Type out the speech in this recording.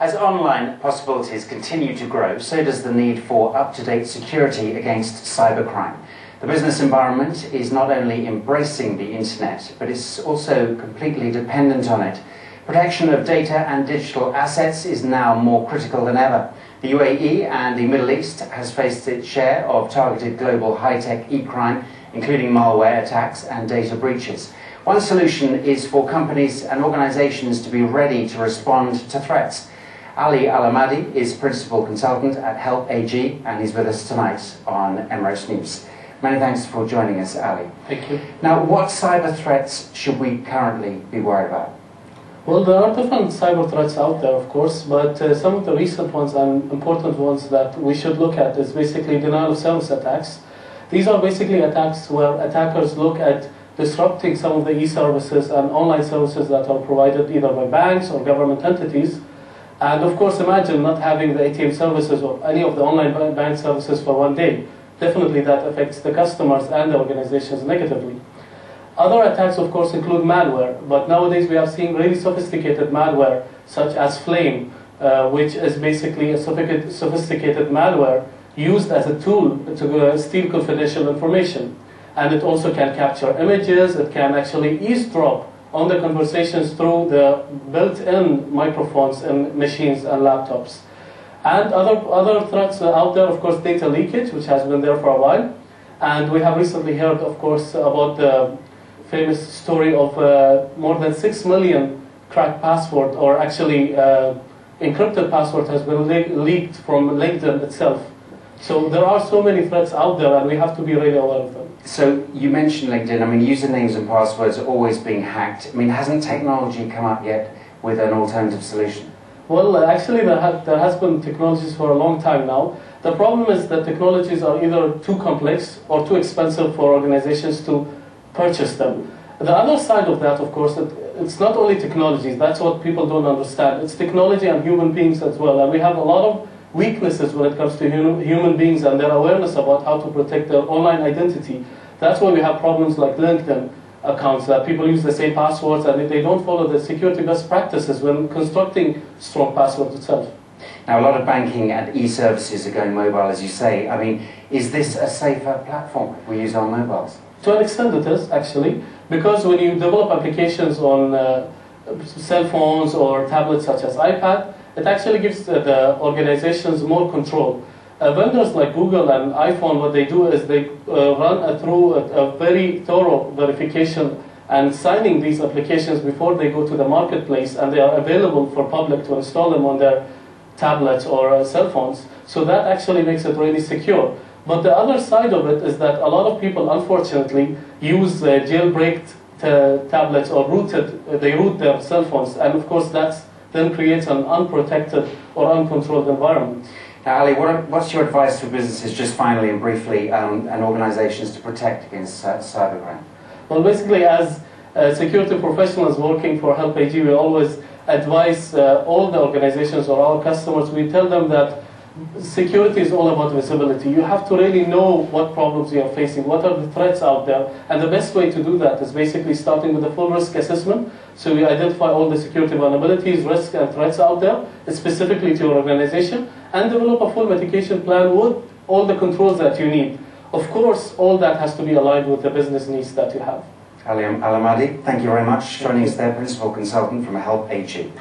As online possibilities continue to grow, so does the need for up-to-date security against cybercrime. The business environment is not only embracing the internet, but it's also completely dependent on it. Protection of data and digital assets is now more critical than ever. The UAE and the Middle East has faced its share of targeted global high-tech e-crime, including malware attacks and data breaches. One solution is for companies and organizations to be ready to respond to threats. Ali Alamadi is Principal Consultant at Help AG, and he's with us tonight on Emirates News. Many thanks for joining us, Ali. Thank you. Now, what cyber threats should we currently be worried about? Well, there are different cyber threats out there, of course, but some of the recent ones and important ones that we should look at is basically denial of service attacks. These are basically attacks where attackers look at disrupting some of the e-services and online services that are provided either by banks or government entities. And of course, imagine not having the ATM services or any of the online bank services for one day. Definitely that affects the customers and the organizations negatively. Other attacks, of course, include malware, but nowadays we are seeing really sophisticated malware, such as Flame, which is basically a sophisticated malware used as a tool to steal confidential information. And it also can capture images, it can actually eavesdrop on the conversations through the built-in microphones in machines and laptops. And other threats out there, of course, data leakage, which has been there for a while. And we have recently heard, of course, about the famous story of more than 6 million cracked password, or actually encrypted password has been leaked from LinkedIn itself. So there are so many threats out there, and we have to be really aware of them. So you mentioned LinkedIn. I mean, usernames and passwords are always being hacked. I mean, hasn't technology come up yet with an alternative solution? Well, actually, there has been technologies for a long time now. The problem is that technologies are either too complex or too expensive for organizations to purchase them. The other side of that, of course, it's not only technologies. That's what people don't understand. It's technology and human beings as well. And we have a lot of weaknesses when it comes to human beings and their awareness about how to protect their online identity. That's why we have problems like LinkedIn accounts, that people use the same passwords and they don't follow the security best practices when constructing strong passwords itself. Now, a lot of banking and e-services are going mobile, as you say. I mean, is this a safer platform if we use our mobiles? To an extent it is, actually, because when you develop applications on cell phones or tablets such as iPad, it actually gives the organizations more control. Vendors like Google and iPhone, what they do is they run through a very thorough verification and signing these applications before they go to the marketplace, and they are available for public to install them on their tablets or cell phones. So that actually makes it really secure. But the other side of it is that a lot of people, unfortunately, use jailbreaked tablets or they root their cell phones, and of course that then creates an unprotected or uncontrolled environment. Now, Ali, what's your advice for businesses, just finally and briefly, and organizations to protect against cybercrime? Well, basically, as security professionals working for Help AG, we always advise all the organizations or our customers. We tell them that security is all about visibility. You have to really know what problems you are facing, what are the threats out there, and the best way to do that is basically starting with a full risk assessment. So we identify all the security vulnerabilities, risks, and threats out there, specifically to your organization, and develop a full mitigation plan with all the controls that you need. Of course, all that has to be aligned with the business needs that you have. Ali Alamadi, thank you very much. Joining us there, Principal Consultant from Help AG.